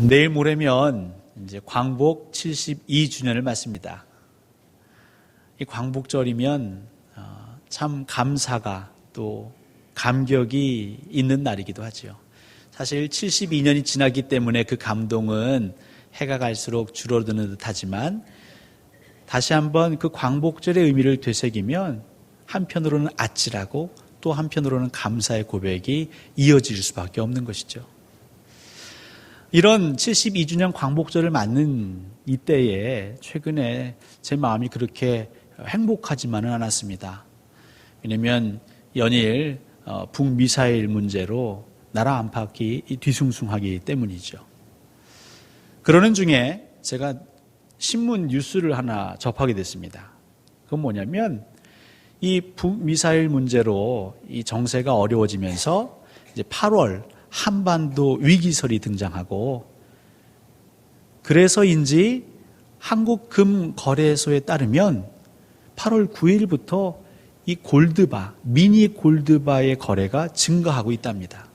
내일 모레면 이제 광복 72주년을 맞습니다. 이 광복절이면 참 감사가 또 감격이 있는 날이기도 하죠. 사실 72년이 지났기 때문에 그 감동은 해가 갈수록 줄어드는 듯하지만 다시 한번 그 광복절의 의미를 되새기면 한편으로는 아찔하고 또 한편으로는 감사의 고백이 이어질 수밖에 없는 것이죠. 이런 72주년 광복절을 맞는 이때에 최근에 제 마음이 그렇게 행복하지만은 않았습니다. 왜냐하면 연일 북미사일 문제로 나라 안팎이 뒤숭숭하기 때문이죠. 그러는 중에 제가 신문 뉴스를 하나 접하게 됐습니다. 그건 뭐냐면 이 북미사일 문제로 이 정세가 어려워지면서 이제 8월 한반도 위기설이 등장하고 그래서인지 한국금거래소에 따르면 8월 9일부터 이 골드바, 미니 골드바의 거래가 증가하고 있답니다.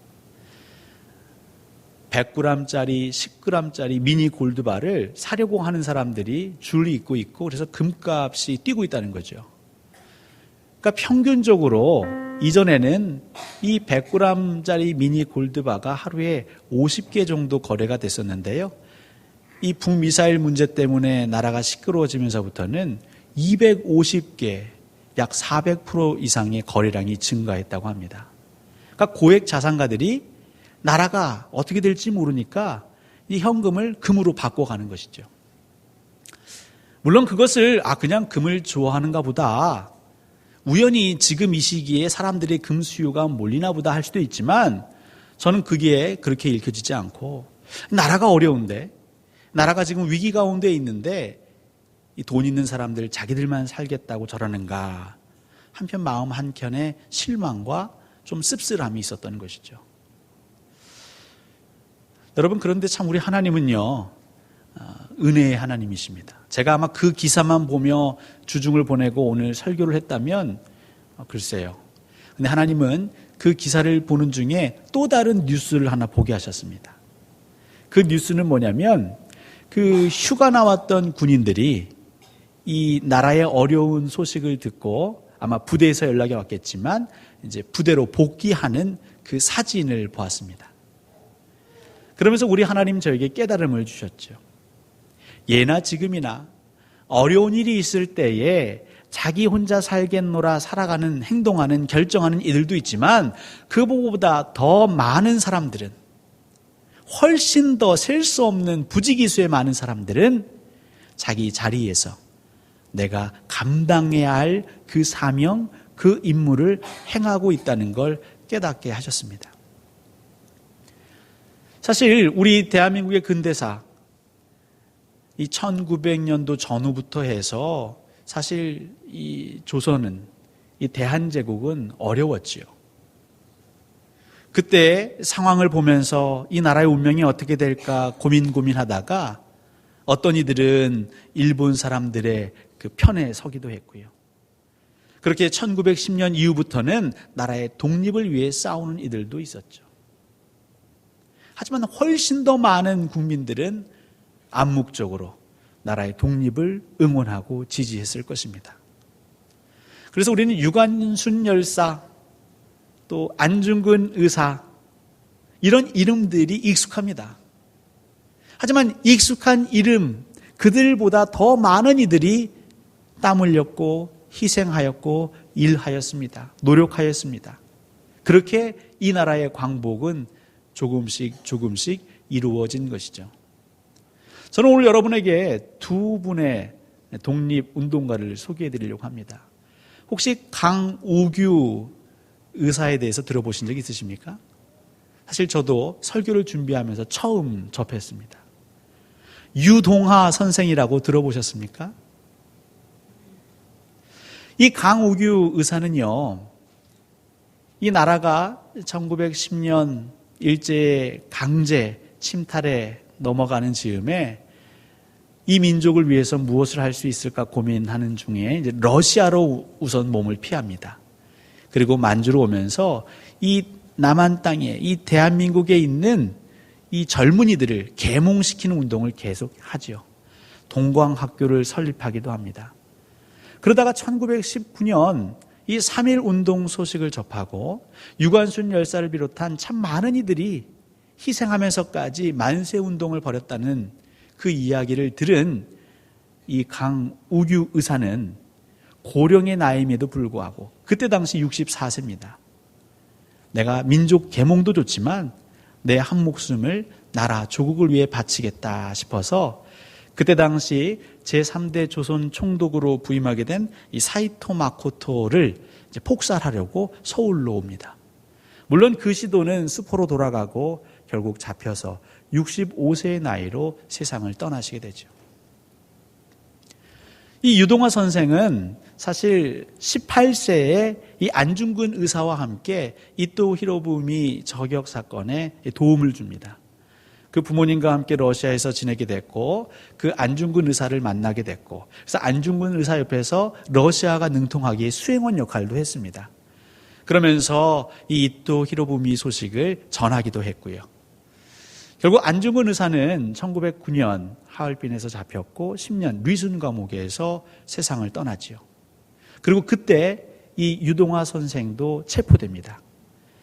100g짜리, 10g짜리 미니 골드바를 사려고 하는 사람들이 줄이 잇고 있고 그래서 금값이 뛰고 있다는 거죠. 그러니까 평균적으로 이전에는 이 100g짜리 미니 골드바가 하루에 50개 정도 거래가 됐었는데요. 이 북미사일 문제 때문에 나라가 시끄러워지면서부터는 250개, 약 400% 이상의 거래량이 증가했다고 합니다. 그러니까 고액 자산가들이 나라가 어떻게 될지 모르니까 이 현금을 금으로 바꿔가는 것이죠. 물론 그것을 그냥 금을 좋아하는가 보다, 우연히 지금 이 시기에 사람들의 금 수요가 몰리나 보다 할 수도 있지만 저는 그게 그렇게 읽혀지지 않고 나라가 어려운데, 나라가 지금 위기 가운데 있는데 이 돈 있는 사람들 자기들만 살겠다고 저러는가, 한편 마음 한켠에 실망과 좀 씁쓸함이 있었던 것이죠. 여러분, 그런데 참 우리 하나님은요, 은혜의 하나님이십니다. 제가 아마 그 기사만 보며 주중을 보내고 오늘 설교를 했다면 글쎄요. 근데 하나님은 그 기사를 보는 중에 또 다른 뉴스를 하나 보게 하셨습니다. 그 뉴스는 뭐냐면 그 휴가 나왔던 군인들이 이 나라의 어려운 소식을 듣고 아마 부대에서 연락이 왔겠지만 이제 부대로 복귀하는 그 사진을 보았습니다. 그러면서 우리 하나님 저에게 깨달음을 주셨죠. 예나 지금이나 어려운 일이 있을 때에 자기 혼자 살겠노라 살아가는, 행동하는, 결정하는 이들도 있지만 그보다 더 많은 사람들은, 훨씬 더 셀 수 없는 부지기수의 많은 사람들은 자기 자리에서 내가 감당해야 할 그 사명, 그 임무를 행하고 있다는 걸 깨닫게 하셨습니다. 사실 우리 대한민국의 근대사, 이 1900년도 전후부터 해서 사실 이 조선은, 이 대한제국은 어려웠지요. 그때 상황을 보면서 이 나라의 운명이 어떻게 될까 고민하다가 어떤 이들은 일본 사람들의 그 편에 서기도 했고요. 그렇게 1910년 이후부터는 나라의 독립을 위해 싸우는 이들도 있었죠. 하지만 훨씬 더 많은 국민들은 암묵적으로 나라의 독립을 응원하고 지지했을 것입니다. 그래서 우리는 유관순 열사, 또 안중근 의사, 이런 이름들이 익숙합니다. 하지만 익숙한 이름, 그들보다 더 많은 이들이 땀 흘렸고 희생하였고 일하였습니다. 노력하였습니다. 그렇게 이 나라의 광복은 조금씩 이루어진 것이죠. 저는 오늘 여러분에게 두 분의 독립운동가를 소개해 드리려고 합니다. 혹시 강우규 의사에 대해서 들어보신 적 있으십니까? 사실 저도 설교를 준비하면서 처음 접했습니다. 유동하 선생이라고 들어보셨습니까? 이 강우규 의사는요, 이 나라가 1910년 일제의 강제 침탈에 넘어가는 즈음에 이 민족을 위해서 무엇을 할 수 있을까 고민하는 중에 이제 러시아로 우선 몸을 피합니다. 그리고 만주로 오면서 이 남한 땅에, 이 대한민국에 있는 이 젊은이들을 계몽시키는 운동을 계속 하죠. 동광학교를 설립하기도 합니다. 그러다가 1919년 이 3.1 운동 소식을 접하고 유관순 열사를 비롯한 참 많은 이들이 희생하면서까지 만세 운동을 벌였다는 그 이야기를 들은 이 강우규 의사는 고령의 나이임에도 불구하고 그때 당시 64세입니다. 내가 민족 계몽도 좋지만 내 한 목숨을 나라 조국을 위해 바치겠다 싶어서 그때 당시 제3대 조선 총독으로 부임하게 된 이 사이토 마코토를 이제 폭살하려고 서울로 옵니다. 물론 그 시도는 수포로 돌아가고 결국 잡혀서 65세의 나이로 세상을 떠나시게 되죠. 이 유동화 선생은 사실 18세에 이 안중근 의사와 함께 이토 히로부미 저격 사건에 도움을 줍니다. 그 부모님과 함께 러시아에서 지내게 됐고 그 안중근 의사를 만나게 됐고 그래서 안중근 의사 옆에서 러시아가 능통하기에 수행원 역할도 했습니다. 그러면서 이 이토 히로부미 소식을 전하기도 했고요. 결국 안중근 의사는 1909년 하얼빈에서 잡혔고 10년 리순 감옥에서 세상을 떠나지요. 그리고 그때 이 유동화 선생도 체포됩니다.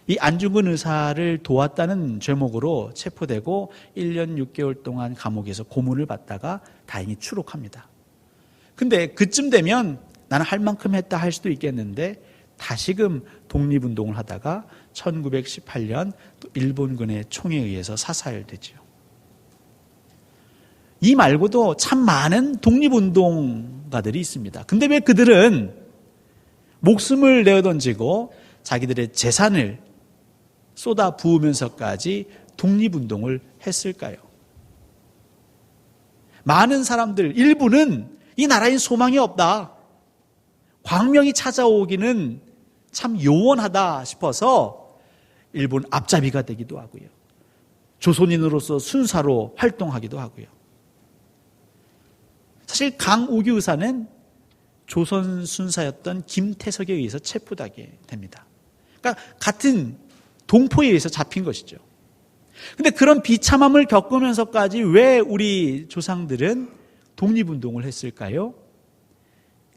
이 안중근 의사를 도왔다는 죄목으로 체포되고 1년 6개월 동안 감옥에서 고문을 받다가 다행히 추록합니다. 근데 그쯤 되면 나는 할 만큼 했다 할 수도 있겠는데 다시금 독립운동을 하다가 1918년 일본군의 총에 의해서 사살되죠. 이 말고도 참 많은 독립운동가들이 있습니다. 근데 왜 그들은 목숨을 내어던지고 자기들의 재산을 쏟아 부으면서까지 독립운동을 했을까요? 많은 사람들, 일부는 이 나라에 소망이 없다. 광명이 찾아오기는 참 요원하다 싶어서 일본 앞잡이가 되기도 하고요. 조선인으로서 순사로 활동하기도 하고요. 사실 강우규 의사는 조선 순사였던 김태석에 의해서 체포되게 됩니다. 그러니까 같은 동포에 의해서 잡힌 것이죠. 그런데 그런 비참함을 겪으면서까지 왜 우리 조상들은 독립운동을 했을까요?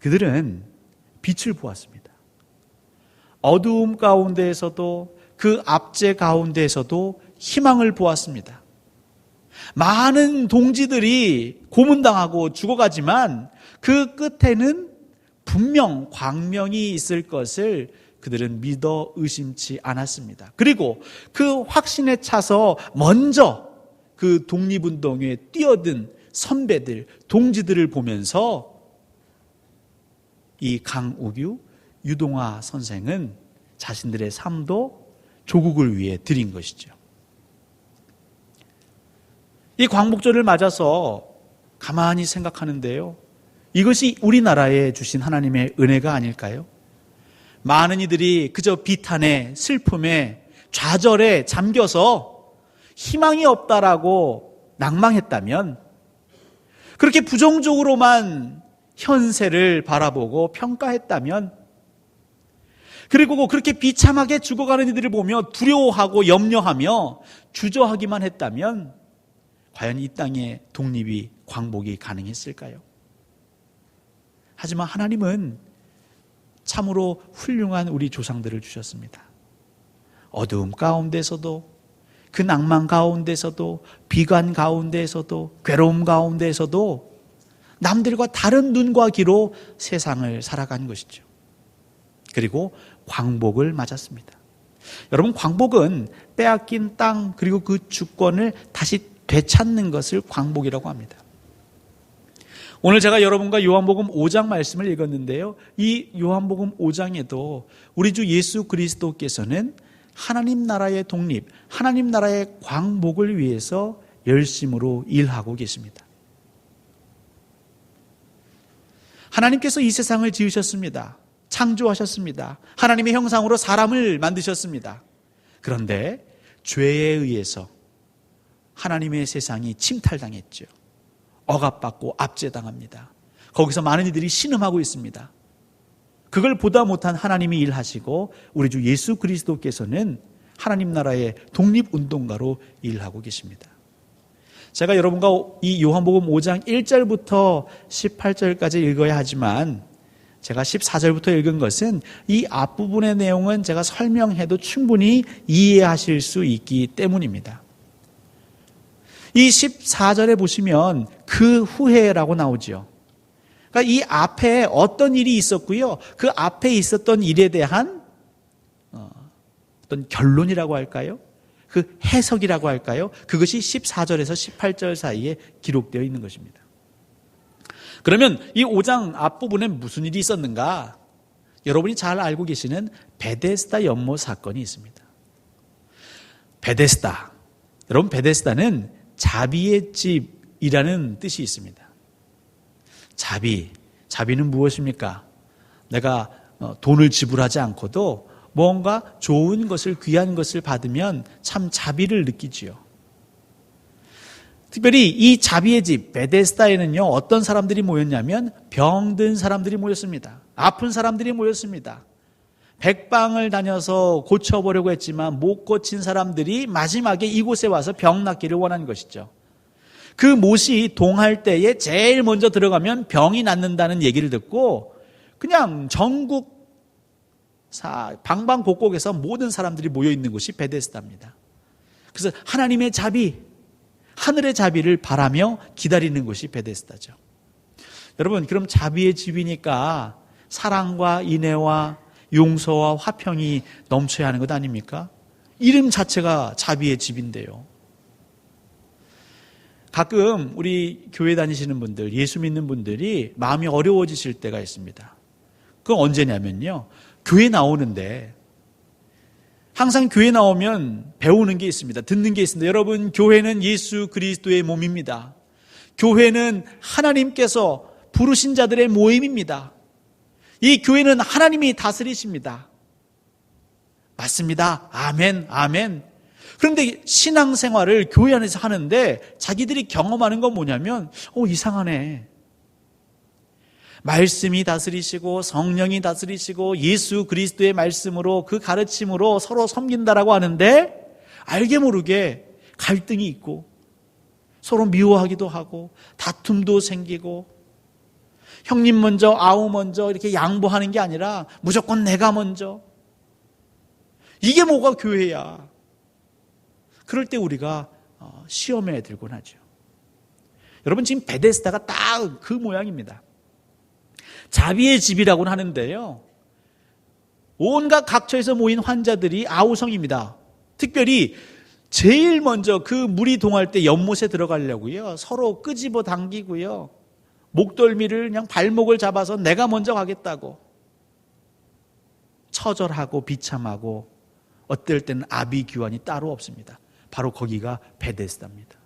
그들은 빛을 보았습니다. 어두움 가운데에서도 그 압제 가운데에서도 희망을 보았습니다. 많은 동지들이 고문당하고 죽어가지만 그 끝에는 분명 광명이 있을 것을 그들은 믿어 의심치 않았습니다. 그리고 그 확신에 차서 먼저 그 독립운동에 뛰어든 선배들, 동지들을 보면서 이 강우규, 유동화 선생은 자신들의 삶도 조국을 위해 드린 것이죠. 이 광복절을 맞아서 가만히 생각하는데요. 이것이 우리나라에 주신 하나님의 은혜가 아닐까요? 많은 이들이 그저 비탄에 슬픔에 좌절에 잠겨서 희망이 없다라고 낭망했다면, 그렇게 부정적으로만 현세를 바라보고 평가했다면, 그리고 그렇게 비참하게 죽어가는 이들을 보며 두려워하고 염려하며 주저하기만 했다면 과연 이 땅의 독립이 광복이 가능했을까요? 하지만 하나님은 참으로 훌륭한 우리 조상들을 주셨습니다. 어두움 가운데서도, 그 낭만 가운데서도, 비관 가운데서도, 괴로움 가운데서도 남들과 다른 눈과 귀로 세상을 살아간 것이죠. 그리고 광복을 맞았습니다. 여러분, 광복은 빼앗긴 땅 그리고 그 주권을 다시 되찾는 것을 광복이라고 합니다. 오늘 제가 여러분과 요한복음 5장 말씀을 읽었는데요. 이 요한복음 5장에도 우리 주 예수 그리스도께서는 하나님 나라의 독립, 하나님 나라의 광복을 위해서 열심으로 일하고 계십니다. 하나님께서 이 세상을 지으셨습니다. 창조하셨습니다. 하나님의 형상으로 사람을 만드셨습니다. 그런데 죄에 의해서 하나님의 세상이 침탈당했죠. 억압받고 압제당합니다. 거기서 많은 이들이 신음하고 있습니다. 그걸 보다 못한 하나님이 일하시고 우리 주 예수 그리스도께서는 하나님 나라의 독립운동가로 일하고 계십니다. 제가 여러분과 이 요한복음 5장 1절부터 18절까지 읽어야 하지만 제가 14절부터 읽은 것은 이 앞부분의 내용은 제가 설명해도 충분히 이해하실 수 있기 때문입니다. 이 14절에 보시면 그 후에라고 나오죠. 그러니까 이 앞에 어떤 일이 있었고요. 그 앞에 있었던 일에 대한 어떤 결론이라고 할까요? 그 해석이라고 할까요? 그것이 14절에서 18절 사이에 기록되어 있는 것입니다. 그러면 이 5장 앞부분에 무슨 일이 있었는가? 여러분이 잘 알고 계시는 베데스다 연못 사건이 있습니다. 베데스다. 여러분, 베데스다는 자비의 집이라는 뜻이 있습니다. 자비는 무엇입니까? 내가 돈을 지불하지 않고도 뭔가 좋은 것을, 귀한 것을 받으면 참 자비를 느끼지요. 특별히 이 자비의 집 베데스다에는요, 어떤 사람들이 모였냐면 병든 사람들이 모였습니다. 아픈 사람들이 모였습니다. 백방을 다녀서 고쳐보려고 했지만 못 고친 사람들이 마지막에 이곳에 와서 병 낫기를 원한 것이죠. 그 못이 동할 때에 제일 먼저 들어가면 병이 낫는다는 얘기를 듣고 그냥 전국 방방곡곡에서 모든 사람들이 모여있는 곳이 베데스다입니다. 그래서 하나님의 자비, 하늘의 자비를 바라며 기다리는 곳이 베데스다죠. 여러분, 그럼 자비의 집이니까 사랑과 인애와 용서와 화평이 넘쳐야 하는 것 아닙니까? 이름 자체가 자비의 집인데요. 가끔 우리 교회 다니시는 분들, 예수 믿는 분들이 마음이 어려워지실 때가 있습니다. 그건 언제냐면요, 교회 나오는데 항상 교회 나오면 배우는 게 있습니다. 듣는 게 있습니다. 여러분, 교회는 예수 그리스도의 몸입니다. 교회는 하나님께서 부르신 자들의 모임입니다. 이 교회는 하나님이 다스리십니다. 맞습니다. 아멘, 아멘. 그런데 신앙생활을 교회 안에서 하는데 자기들이 경험하는 건 뭐냐면 이상하네. 말씀이 다스리시고 성령이 다스리시고 예수 그리스도의 말씀으로 그 가르침으로 서로 섬긴다라고 하는데 알게 모르게 갈등이 있고 서로 미워하기도 하고 다툼도 생기고 형님 먼저 아우 먼저 이렇게 양보하는 게 아니라 무조건 내가 먼저. 이게 뭐가 교회야. 그럴 때 우리가 시험에 들곤 하죠. 여러분, 지금 베데스다가 딱 그 모양입니다. 자비의 집이라고는 하는데요, 온갖 각처에서 모인 환자들이 아우성입니다. 특별히 제일 먼저 그 물이 동할 때 연못에 들어가려고요, 서로 끄집어 당기고요, 목덜미를 그냥 발목을 잡아서 내가 먼저 가겠다고 처절하고 비참하고 어떨 때는 아비규환이 따로 없습니다. 바로 거기가 베데스다입니다.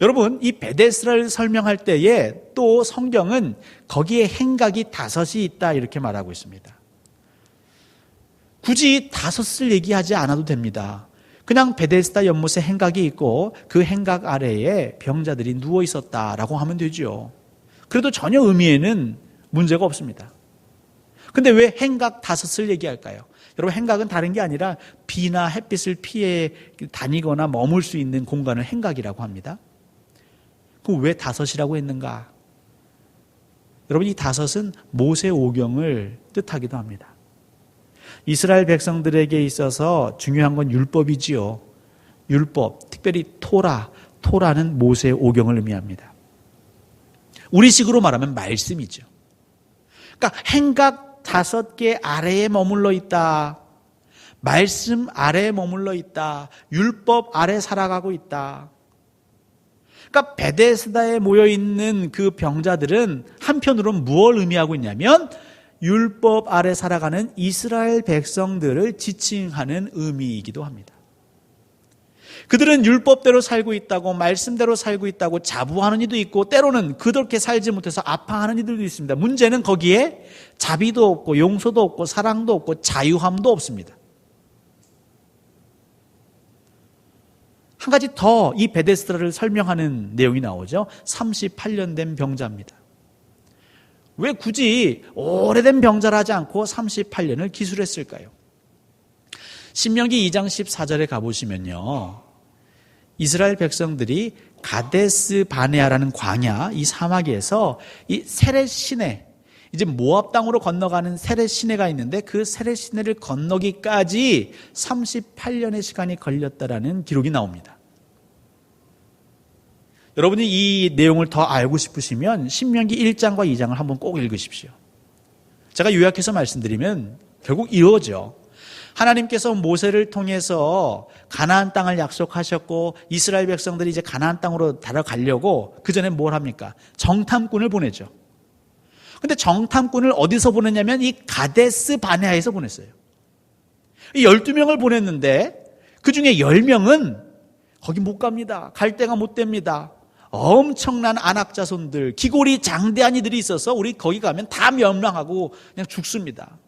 여러분, 이 베데스다를 설명할 때에 또 성경은 거기에 행각이 5이 있다 이렇게 말하고 있습니다. 굳이 5을 얘기하지 않아도 됩니다. 그냥 베데스다 연못에 행각이 있고 그 행각 아래에 병자들이 누워 있었다라고 하면 되죠. 그래도 전혀 의미에는 문제가 없습니다. 근데 왜 행각 5을 얘기할까요? 여러분, 행각은 다른 게 아니라 비나 햇빛을 피해 다니거나 머물 수 있는 공간을 행각이라고 합니다. 그럼 왜 5이라고 했는가? 여러분, 이 5은 모세 오경을 뜻하기도 합니다. 이스라엘 백성들에게 있어서 중요한 건 율법이지요. 율법, 특별히 토라는 모세 오경을 의미합니다. 우리식으로 말하면 말씀이죠. 그러니까 행각 5개 아래에 머물러 있다. 말씀 아래에 머물러 있다. 율법 아래 살아가고 있다. 그러니까 베데스다에 모여있는 그 병자들은 한편으로는 무엇을 의미하고 있냐면 율법 아래 살아가는 이스라엘 백성들을 지칭하는 의미이기도 합니다. 그들은 율법대로 살고 있다고, 말씀대로 살고 있다고 자부하는 이도 있고 때로는 그렇게 살지 못해서 아파하는 이들도 있습니다. 문제는 거기에 자비도 없고 용서도 없고 사랑도 없고 자유함도 없습니다. 한 가지 더 이 베데스다를 설명하는 내용이 나오죠. 38년 된 병자입니다. 왜 굳이 오래된 병자를 하지 않고 38년을 기술했을까요? 신명기 2장 14절에 가보시면요, 이스라엘 백성들이 가데스 바네아라는 광야, 이 사막에서 이 세렛 시내, 이제 모압 땅으로 건너가는 세렛 시내가 있는데 그 세렛 시내를 건너기까지 38년의 시간이 걸렸다라는 기록이 나옵니다. 여러분이 이 내용을 더 알고 싶으시면 신명기 1장과 2장을 한번 꼭 읽으십시오. 제가 요약해서 말씀드리면 결국 이러죠. 하나님께서 모세를 통해서 가나안 땅을 약속하셨고 이스라엘 백성들이 이제 가나안 땅으로 달아가려고 그 전에 뭘 합니까? 정탐꾼을 보내죠. 근데 정탐꾼을 어디서 보냈냐면 이 가데스 바네아에서 보냈어요. 이 12명을 보냈는데 그 중에 10명은 거기 못 갑니다. 갈 데가 못 됩니다. 엄청난 안악 자손들, 기골이 장대한 이들이 있어서 우리 거기 가면 다 멸망하고 그냥 죽습니다.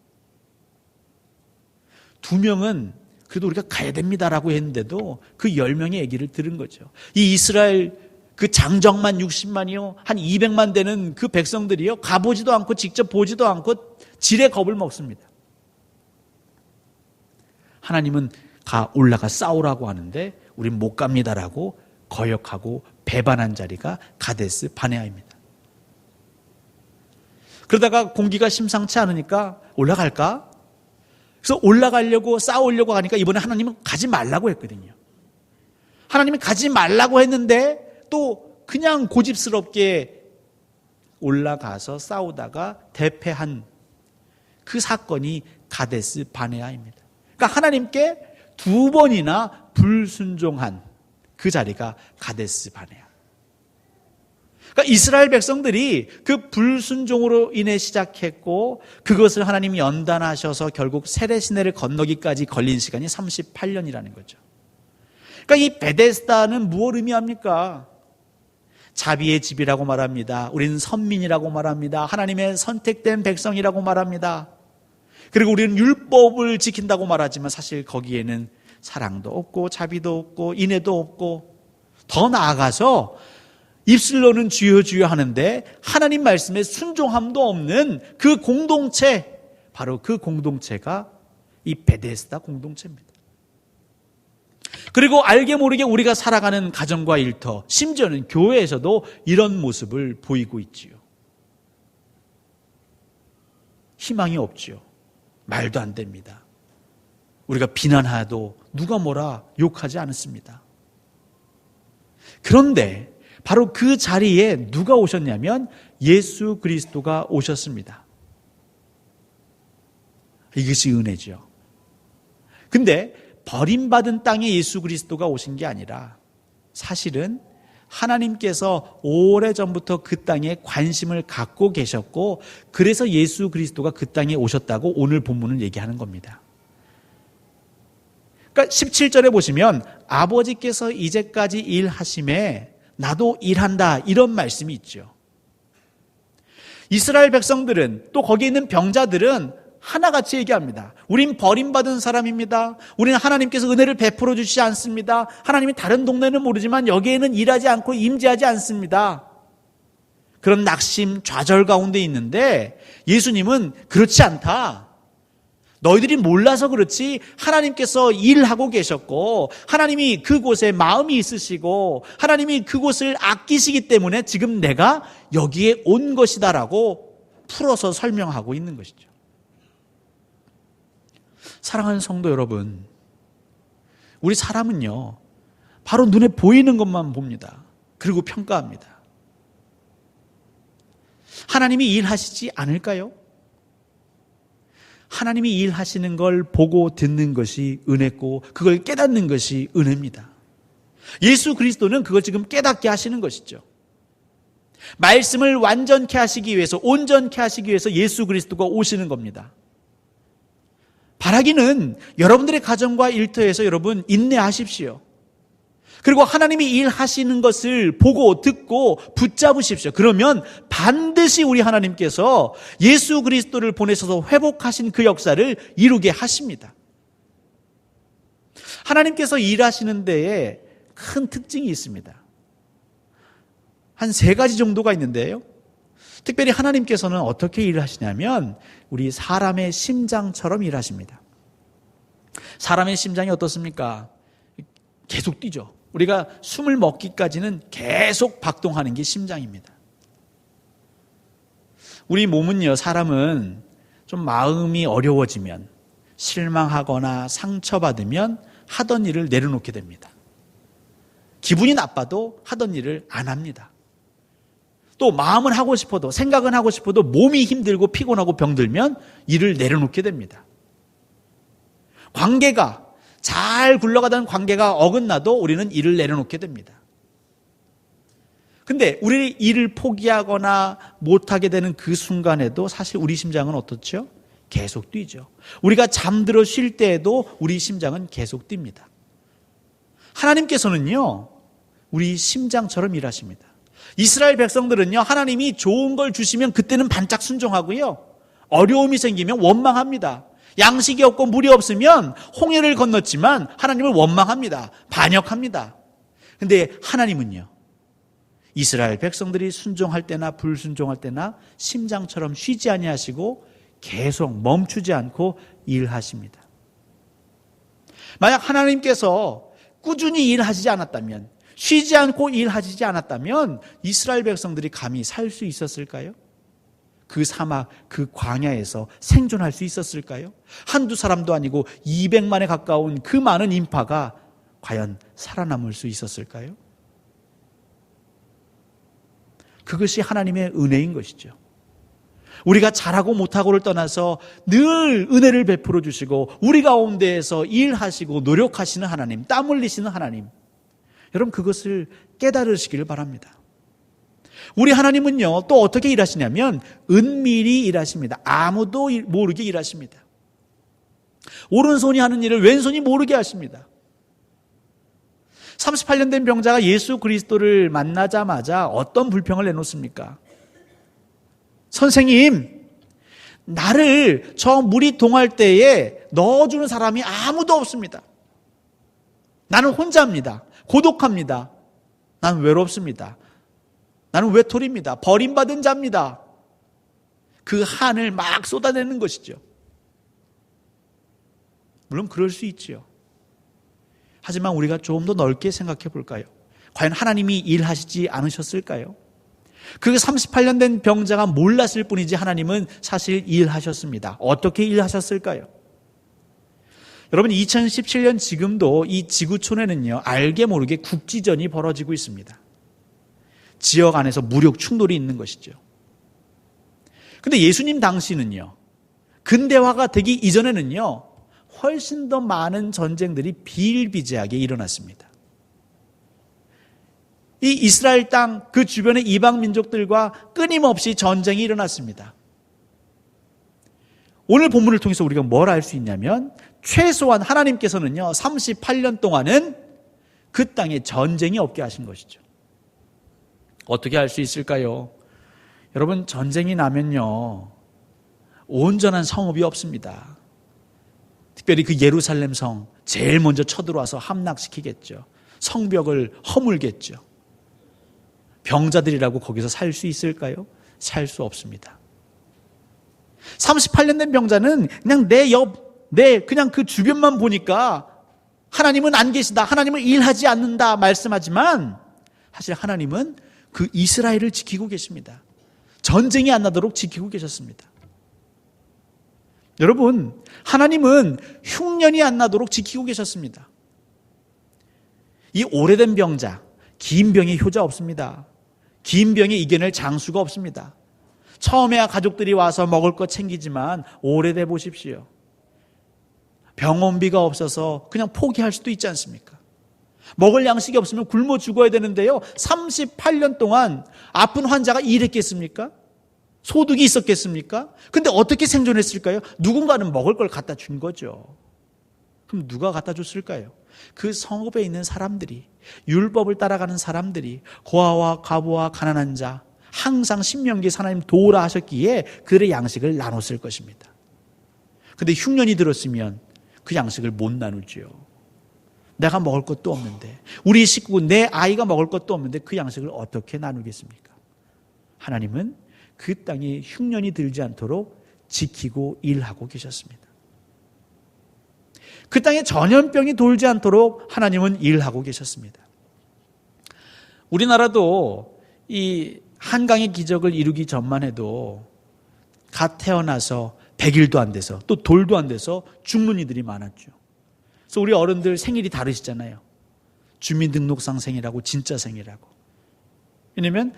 2명은 그래도 우리가 가야 됩니다라고 했는데도 그 10명의 얘기를 들은 거죠. 이 이스라엘 그 장정만 60만이요, 한 200만 되는 그 백성들이요, 가보지도 않고 직접 보지도 않고 지레 겁을 먹습니다. 하나님은 올라가 싸우라고 하는데 우린 못 갑니다라고 거역하고 배반한 자리가 가데스 바네아입니다. 그러다가 공기가 심상치 않으니까 올라갈까? 그래서 올라가려고 싸우려고 하니까 이번에 하나님은 가지 말라고 했거든요. 하나님이 가지 말라고 했는데 또 그냥 고집스럽게 올라가서 싸우다가 대패한 그 사건이 가데스 바네아입니다. 그러니까 하나님께 2번이나 불순종한 그 자리가 가데스 바네아. 그러니까 이스라엘 백성들이 그 불순종으로 인해 시작했고 그것을 하나님이 연단하셔서 결국 세렛 시내를 건너기까지 걸린 시간이 38년이라는 거죠. 그러니까 이 베데스다는 무엇을 의미합니까? 자비의 집이라고 말합니다. 우리는 선민이라고 말합니다. 하나님의 선택된 백성이라고 말합니다. 그리고 우리는 율법을 지킨다고 말하지만 사실 거기에는 사랑도 없고 자비도 없고 인애도 없고 더 나아가서 입술로는 주여 주여 하는데 하나님 말씀에 순종함도 없는 그 공동체, 바로 그 공동체가 이 베데스다 공동체입니다. 그리고 알게 모르게 우리가 살아가는 가정과 일터, 심지어는 교회에서도 이런 모습을 보이고 있지요. 희망이 없지요. 말도 안 됩니다. 우리가 비난하도 누가 뭐라 욕하지 않습니다. 그런데 바로 그 자리에 누가 오셨냐면 예수 그리스도가 오셨습니다. 이것이 은혜죠. 근데 버림받은 땅에 예수 그리스도가 오신 게 아니라 사실은 하나님께서 오래전부터 그 땅에 관심을 갖고 계셨고 그래서 예수 그리스도가 그 땅에 오셨다고 오늘 본문은 얘기하는 겁니다. 그러니까 17절에 보시면 아버지께서 이제까지 일하심에 나도 일한다 이런 말씀이 있죠. 이스라엘 백성들은 또 거기 있는 병자들은 하나같이 얘기합니다. 우린 버림받은 사람입니다. 우리는 하나님께서 은혜를 베풀어 주시지 않습니다. 하나님이 다른 동네는 모르지만 여기에는 일하지 않고 임재하지 않습니다. 그런 낙심, 좌절 가운데 있는데 예수님은 그렇지 않다. 너희들이 몰라서 그렇지 하나님께서 일하고 계셨고 하나님이 그곳에 마음이 있으시고 하나님이 그곳을 아끼시기 때문에 지금 내가 여기에 온 것이다라고 풀어서 설명하고 있는 것이죠. 사랑하는 성도 여러분, 우리 사람은요 바로 눈에 보이는 것만 봅니다. 그리고 평가합니다. 하나님이 일하시지 않을까요? 하나님이 일하시는 걸 보고 듣는 것이 은혜고 그걸 깨닫는 것이 은혜입니다. 예수 그리스도는 그걸 지금 깨닫게 하시는 것이죠. 말씀을 완전케 하시기 위해서, 온전케 하시기 위해서 예수 그리스도가 오시는 겁니다. 바라기는 여러분들의 가정과 일터에서 여러분 인내하십시오. 그리고 하나님이 일하시는 것을 보고 듣고 붙잡으십시오. 그러면 반드시 우리 하나님께서 예수 그리스도를 보내셔서 회복하신 그 역사를 이루게 하십니다. 하나님께서 일하시는 데에 큰 특징이 있습니다. 한 3가지 정도가 있는데요. 특별히 하나님께서는 어떻게 일하시냐면 우리 사람의 심장처럼 일하십니다. 사람의 심장이 어떻습니까? 계속 뛰죠. 우리가 숨을 먹기까지는 계속 박동하는 게 심장입니다. 우리 몸은요, 사람은 좀 마음이 어려워지면, 실망하거나 상처받으면 하던 일을 내려놓게 됩니다. 기분이 나빠도 하던 일을 안 합니다. 또 마음은 하고 싶어도, 생각은 하고 싶어도 몸이 힘들고 피곤하고 병들면 일을 내려놓게 됩니다. 관계가, 잘 굴러가던 관계가 어긋나도 우리는 일을 내려놓게 됩니다. 근데 우리 일을 포기하거나 못하게 되는 그 순간에도 사실 우리 심장은 어떻죠? 계속 뛰죠. 우리가 잠들어 쉴 때에도 우리 심장은 계속 뜁니다. 하나님께서는요, 우리 심장처럼 일하십니다. 이스라엘 백성들은요, 하나님이 좋은 걸 주시면 그때는 반짝 순종하고요, 어려움이 생기면 원망합니다. 양식이 없고 물이 없으면 홍해를 건넜지만 하나님을 원망합니다. 반역합니다. 근데 하나님은요, 이스라엘 백성들이 순종할 때나 불순종할 때나 심장처럼 쉬지 아니하시고 계속 멈추지 않고 일하십니다. 만약 하나님께서 꾸준히 일하시지 않았다면, 쉬지 않고 일하시지 않았다면 이스라엘 백성들이 감히 살 수 있었을까요? 그 사막, 그 광야에서 생존할 수 있었을까요? 한두 사람도 아니고 200만에 가까운 그 많은 인파가 과연 살아남을 수 있었을까요? 그것이 하나님의 은혜인 것이죠. 우리가 잘하고 못하고를 떠나서 늘 은혜를 베풀어 주시고 우리 가운데에서 일하시고 노력하시는 하나님, 땀 흘리시는 하나님, 여러분 그것을 깨달으시길 바랍니다. 우리 하나님은요, 또 어떻게 일하시냐면 은밀히 일하십니다. 아무도 모르게 일하십니다. 오른손이 하는 일을 왼손이 모르게 하십니다. 38년 된 병자가 예수 그리스도를 만나자마자 어떤 불평을 내놓습니까? 선생님, 나를 저 물이 동할 때에 넣어주는 사람이 아무도 없습니다. 나는 혼자입니다. 고독합니다. 나는 외롭습니다. 나는 외톨이입니다. 버림받은 자입니다. 그 한을 막 쏟아내는 것이죠. 물론 그럴 수 있지요. 하지만 우리가 좀 더 넓게 생각해 볼까요? 과연 하나님이 일하시지 않으셨을까요? 그 38년 된 병자가 몰랐을 뿐이지 하나님은 사실 일하셨습니다. 어떻게 일하셨을까요? 여러분 2017년 지금도 이 지구촌에는요, 알게 모르게 국지전이 벌어지고 있습니다. 지역 안에서 무력 충돌이 있는 것이죠. 근데 예수님 당시는요, 근대화가 되기 이전에는요, 훨씬 더 많은 전쟁들이 비일비재하게 일어났습니다. 이 이스라엘 땅 그 주변의 이방 민족들과 끊임없이 전쟁이 일어났습니다. 오늘 본문을 통해서 우리가 뭘 알 수 있냐면 최소한 하나님께서는요 38년 동안은 그 땅에 전쟁이 없게 하신 것이죠. 어떻게 할 수 있을까요? 여러분 전쟁이 나면요 온전한 성읍이 없습니다. 특별히 그 예루살렘 성 제일 먼저 쳐들어와서 함락시키겠죠. 성벽을 허물겠죠. 병자들이라고 거기서 살 수 있을까요? 살 수 없습니다. 38년 된 병자는 그냥 그냥 그 주변만 보니까 하나님은 안 계시다, 하나님은 일하지 않는다 말씀하지만 사실 하나님은 그 이스라엘을 지키고 계십니다. 전쟁이 안 나도록 지키고 계셨습니다. 여러분, 하나님은 흉년이 안 나도록 지키고 계셨습니다. 이 오래된 병자, 긴 병에 효자 없습니다. 긴 병에 이겨낼 장수가 없습니다. 처음에야 가족들이 와서 먹을 것 챙기지만 오래돼 보십시오. 병원비가 없어서 그냥 포기할 수도 있지 않습니까? 먹을 양식이 없으면 굶어 죽어야 되는데요. 38년 동안 아픈 환자가 일했겠습니까? 소득이 있었겠습니까? 근데 어떻게 생존했을까요? 누군가는 먹을 걸 갖다 준 거죠. 그럼 누가 갖다 줬을까요? 그 성읍에 있는 사람들이, 율법을 따라가는 사람들이, 고아와 과부와 가난한 자, 항상 신명기에 하나님 도우라 하셨기에 그들의 양식을 나눴을 것입니다. 근데 흉년이 들었으면 그 양식을 못 나누지요. 내가 먹을 것도 없는데, 우리 식구, 내 아이가 먹을 것도 없는데 그 양식을 어떻게 나누겠습니까? 하나님은 그 땅에 흉년이 들지 않도록 지키고 일하고 계셨습니다. 그 땅에 전염병이 돌지 않도록 하나님은 일하고 계셨습니다. 우리나라도 이 한강의 기적을 이루기 전만 해도 갓 태어나서 100일도 안 돼서 또 돌도 안 돼서 죽는 이들이 많았죠. 그래서 우리 어른들 생일이 다르시잖아요. 주민등록상 생일하고 진짜 생일하고. 왜냐면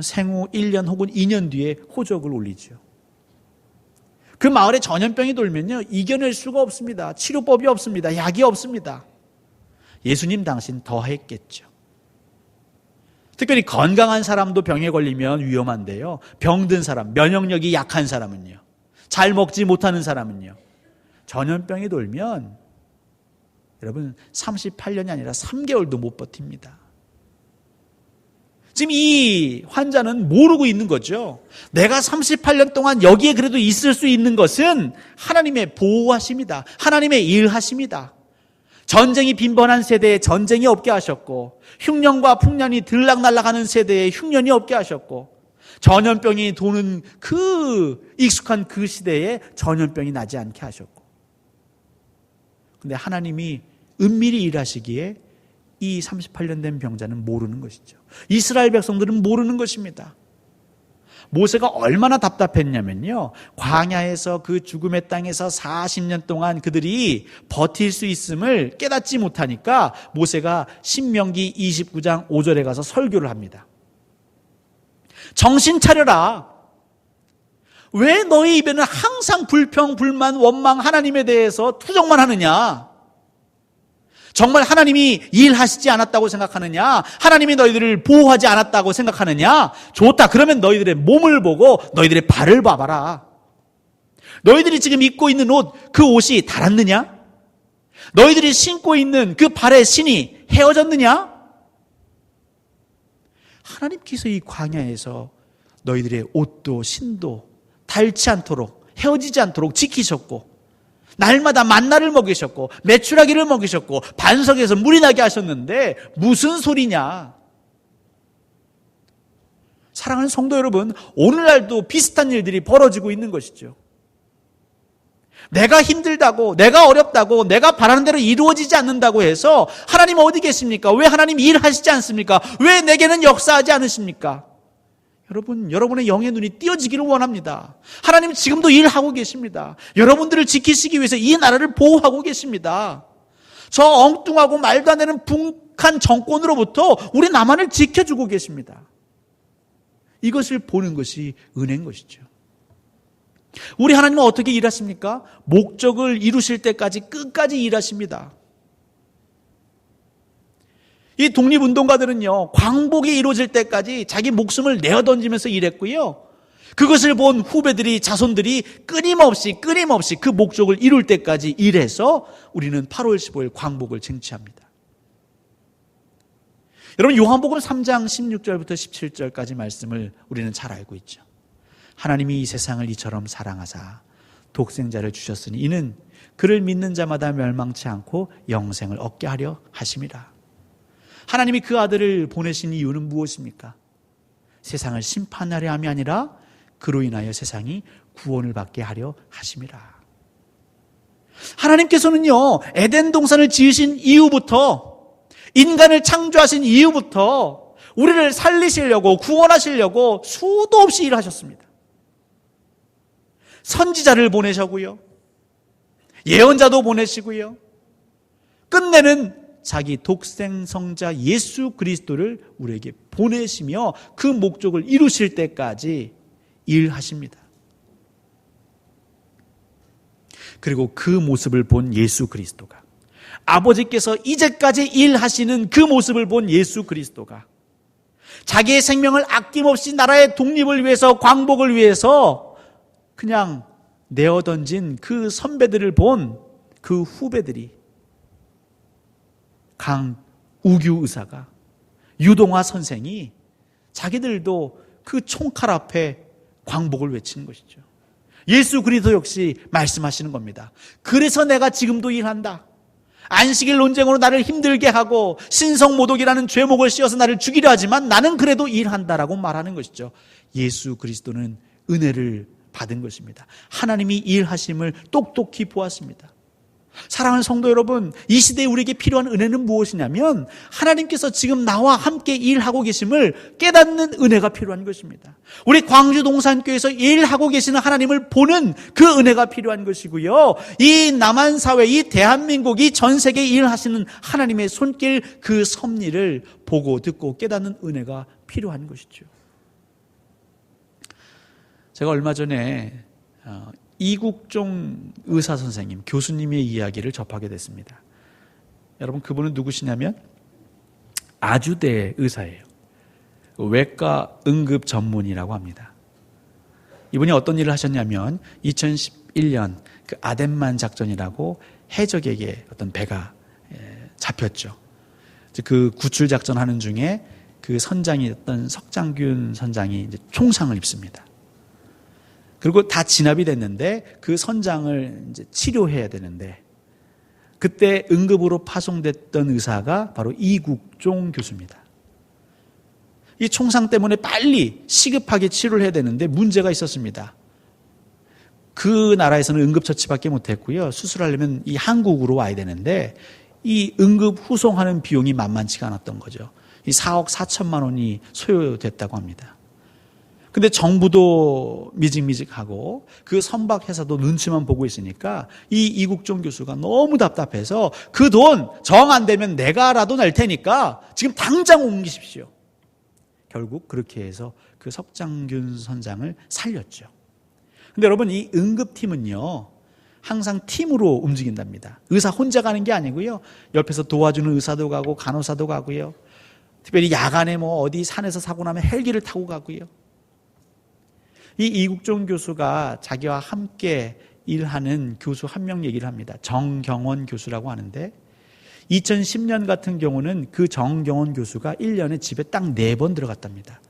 생후 1년 혹은 2년 뒤에 호적을 올리죠. 그 마을에 전염병이 돌면요, 이겨낼 수가 없습니다. 치료법이 없습니다. 약이 없습니다. 예수님 당신 더 했겠죠. 특별히 건강한 사람도 병에 걸리면 위험한데요, 병든 사람, 면역력이 약한 사람은요, 잘 먹지 못하는 사람은요, 전염병이 돌면 여러분 38년이 아니라 3개월도 못 버팁니다. 지금 이 환자는 모르고 있는 거죠. 내가 38년 동안 여기에 그래도 있을 수 있는 것은 하나님의 보호하심이다. 하나님의 일하심이다. 전쟁이 빈번한 세대에 전쟁이 없게 하셨고, 흉년과 풍년이 들락날락하는 세대에 흉년이 없게 하셨고, 전염병이 도는 그 익숙한 그 시대에 전염병이 나지 않게 하셨고. 근데 하나님이 은밀히 일하시기에 이 38년 된 병자는 모르는 것이죠. 이스라엘 백성들은 모르는 것입니다. 모세가 얼마나 답답했냐면요, 광야에서 그 죽음의 땅에서 40년 동안 그들이 버틸 수 있음을 깨닫지 못하니까 모세가 신명기 29장 5절에 가서 설교를 합니다. 정신 차려라. 왜 너희 입에는 항상 불평, 불만, 원망, 하나님에 대해서 투정만 하느냐? 정말 하나님이 일하시지 않았다고 생각하느냐? 하나님이 너희들을 보호하지 않았다고 생각하느냐? 좋다. 그러면 너희들의 몸을 보고 너희들의 발을 봐봐라. 너희들이 지금 입고 있는 옷, 그 옷이 닳았느냐? 너희들이 신고 있는 그 발의 신이 헤어졌느냐? 하나님께서 이 광야에서 너희들의 옷도 신도 닳지 않도록, 헤어지지 않도록 지키셨고, 날마다 만나를 먹이셨고, 메추라기를 먹이셨고, 반석에서 물이 나게 하셨는데 무슨 소리냐? 사랑하는 성도 여러분, 오늘날도 비슷한 일들이 벌어지고 있는 것이죠. 내가 힘들다고, 내가 어렵다고, 내가 바라는 대로 이루어지지 않는다고 해서 하나님 어디 계십니까? 왜 하나님 일하시지 않습니까? 왜 내게는 역사하지 않으십니까? 여러분, 여러분의 영의 눈이 띄어지기를 원합니다. 하나님 지금도 일하고 계십니다. 여러분들을 지키시기 위해서 이 나라를 보호하고 계십니다. 저 엉뚱하고 말도 안 되는 북한 정권으로부터 우리 남한을 지켜주고 계십니다. 이것을 보는 것이 은혜인 것이죠. 우리 하나님은 어떻게 일하십니까? 목적을 이루실 때까지 끝까지 일하십니다. 이 독립운동가들은요, 광복이 이루어질 때까지 자기 목숨을 내어던지면서 일했고요, 그것을 본 후배들이, 자손들이 끊임없이 그 목적을 이룰 때까지 일해서 우리는 8월 15일 광복을 쟁취합니다. 여러분, 요한복음 3장 16절부터 17절까지 말씀을 우리는 잘 알고 있죠. 하나님이 이 세상을 이처럼 사랑하사 독생자를 주셨으니 이는 그를 믿는 자마다 멸망치 않고 영생을 얻게 하려 하심이라. 하나님이 그 아들을 보내신 이유는 무엇입니까? 세상을 심판하려 함이 아니라 그로 인하여 세상이 구원을 받게 하려 하심이라. 하나님께서는요, 에덴 동산을 지으신 이후부터, 인간을 창조하신 이후부터 우리를 살리시려고, 구원하시려고 수도 없이 일하셨습니다. 선지자를 보내셨고요, 예언자도 보내시고요, 끝내는 자기 독생성자 예수 그리스도를 우리에게 보내시며 그 목적을 이루실 때까지 일하십니다. 그리고 그 모습을 본 예수 그리스도가, 아버지께서 이제까지 일하시는 그 모습을 본 예수 그리스도가 자기의 생명을 아낌없이 나라의 독립을 위해서, 광복을 위해서 그냥 내어던진 그 선배들을 본 그 후배들이, 강우규 의사가, 유동화 선생이 자기들도 그 총칼 앞에 광복을 외치는 것이죠. 예수 그리스도 역시 말씀하시는 겁니다. 그래서 내가 지금도 일한다. 안식일 논쟁으로 나를 힘들게 하고 신성모독이라는 죄목을 씌워서 나를 죽이려 하지만 나는 그래도 일한다라고 말하는 것이죠. 예수 그리스도는 은혜를 받은 것입니다. 하나님이 일하심을 똑똑히 보았습니다. 사랑하는 성도 여러분, 이 시대에 우리에게 필요한 은혜는 무엇이냐면 하나님께서 지금 나와 함께 일하고 계심을 깨닫는 은혜가 필요한 것입니다. 우리 광주 동산교회에서 일하고 계시는 하나님을 보는 그 은혜가 필요한 것이고요. 이 남한 사회, 이 대한민국, 이 전 세계에 일하시는 하나님의 손길, 그 섭리를 보고 듣고 깨닫는 은혜가 필요한 것이죠. 제가 얼마 전에 이국종 의사 선생님, 교수님의 이야기를 접하게 됐습니다. 여러분, 그분은 누구시냐면 아주대 의사예요. 외과 응급 전문이라고 합니다. 이분이 어떤 일을 하셨냐면 2011년 그 아덴만 작전이라고 해적에게 어떤 배가 잡혔죠. 그 구출 작전 하는 중에 그 선장이었던 석장균 선장이 이제 총상을 입습니다. 그리고 다 진압이 됐는데 그 선장을 이제 치료해야 되는데 그때 응급으로 파송됐던 의사가 바로 이국종 교수입니다. 이 총상 때문에 빨리 시급하게 치료를 해야 되는데 문제가 있었습니다. 그 나라에서는 응급처치밖에 못했고요. 수술하려면 이 한국으로 와야 되는데 이 응급 후송하는 비용이 만만치가 않았던 거죠. 이 4억 4천만 원이 소요됐다고 합니다. 근데 정부도 미직미직하고 그 선박회사도 눈치만 보고 있으니까 이 이국종 교수가 너무 답답해서 그 돈 정 안 되면 내가라도 낼 테니까 지금 당장 옮기십시오. 결국 그렇게 해서 그 석장균 선장을 살렸죠. 근데 여러분, 이 응급팀은요 항상 팀으로 움직인답니다. 의사 혼자 가는 게 아니고요, 옆에서 도와주는 의사도 가고 간호사도 가고요, 특별히 야간에 뭐 어디 산에서 사고 나면 헬기를 타고 가고요. 이 이국종 교수가 자기와 함께 일하는 교수 한 명 얘기를 합니다. 정경원 교수라고 하는데 2010년 같은 경우는 그 정경원 교수가 1년에 집에 딱 4번 들어갔답니다.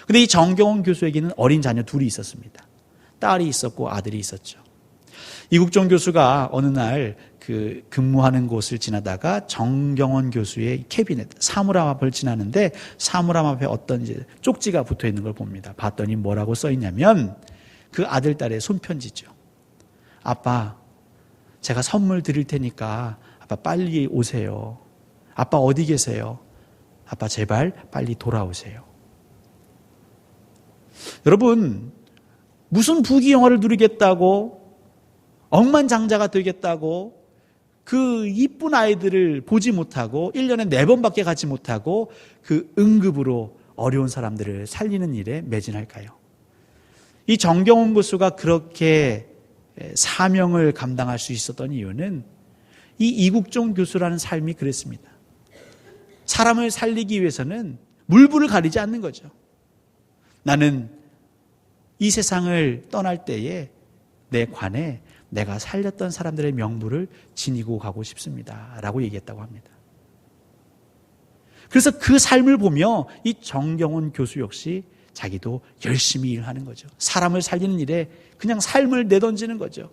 근데 이 정경원 교수에게는 어린 자녀 둘이 있었습니다. 딸이 있었고 아들이 있었죠. 이국종 교수가 어느 날 그 근무하는 곳을 지나다가 정경원 교수의 캐비넷, 사물함 앞을 지나는데 사물함 앞에 어떤 이제 쪽지가 붙어 있는 걸 봅니다. 봤더니 뭐라고 써 있냐면 그 아들, 딸의 손편지죠. 아빠, 제가 선물 드릴 테니까 아빠 빨리 오세요. 아빠 어디 계세요? 아빠 제발 빨리 돌아오세요. 여러분, 무슨 부귀영화를 누리겠다고, 억만장자가 되겠다고 그 이쁜 아이들을 보지 못하고 1년에 4번밖에 가지 못하고 그 응급으로 어려운 사람들을 살리는 일에 매진할까요? 이 정경원 교수가 그렇게 사명을 감당할 수 있었던 이유는 이 이국종 교수라는 삶이 그랬습니다. 사람을 살리기 위해서는 물불을 가리지 않는 거죠. 나는 이 세상을 떠날 때에 내 관에 내가 살렸던 사람들의 명부를 지니고 가고 싶습니다 라고 얘기했다고 합니다. 그래서 그 삶을 보며 이 정경원 교수 역시 자기도 열심히 일하는 거죠. 사람을 살리는 일에 그냥 삶을 내던지는 거죠.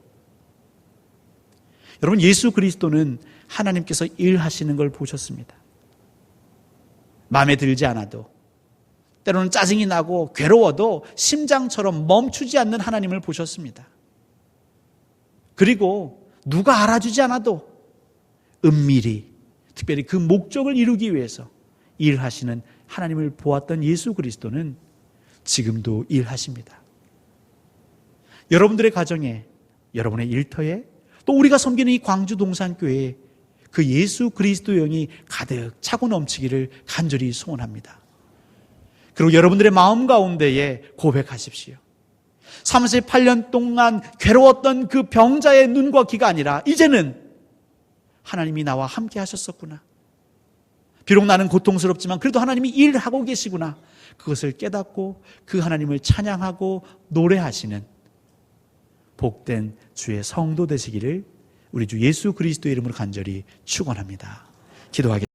여러분, 예수 그리스도는 하나님께서 일하시는 걸 보셨습니다. 마음에 들지 않아도, 때로는 짜증이 나고 괴로워도 심장처럼 멈추지 않는 하나님을 보셨습니다. 그리고 누가 알아주지 않아도 은밀히, 특별히 그 목적을 이루기 위해서 일하시는 하나님을 보았던 예수 그리스도는 지금도 일하십니다. 여러분들의 가정에, 여러분의 일터에, 또 우리가 섬기는 이 광주 동산교회에 그 예수 그리스도의 영이 가득 차고 넘치기를 간절히 소원합니다. 그리고 여러분들의 마음 가운데에 고백하십시오. 38년 동안 괴로웠던 그 병자의 눈과 귀가 아니라 이제는 하나님이 나와 함께 하셨었구나. 비록 나는 고통스럽지만 그래도 하나님이 일하고 계시구나. 그것을 깨닫고 그 하나님을 찬양하고 노래하시는 복된 주의 성도 되시기를 우리 주 예수 그리스도의 이름으로 간절히 축원합니다. 기도하겠습니다.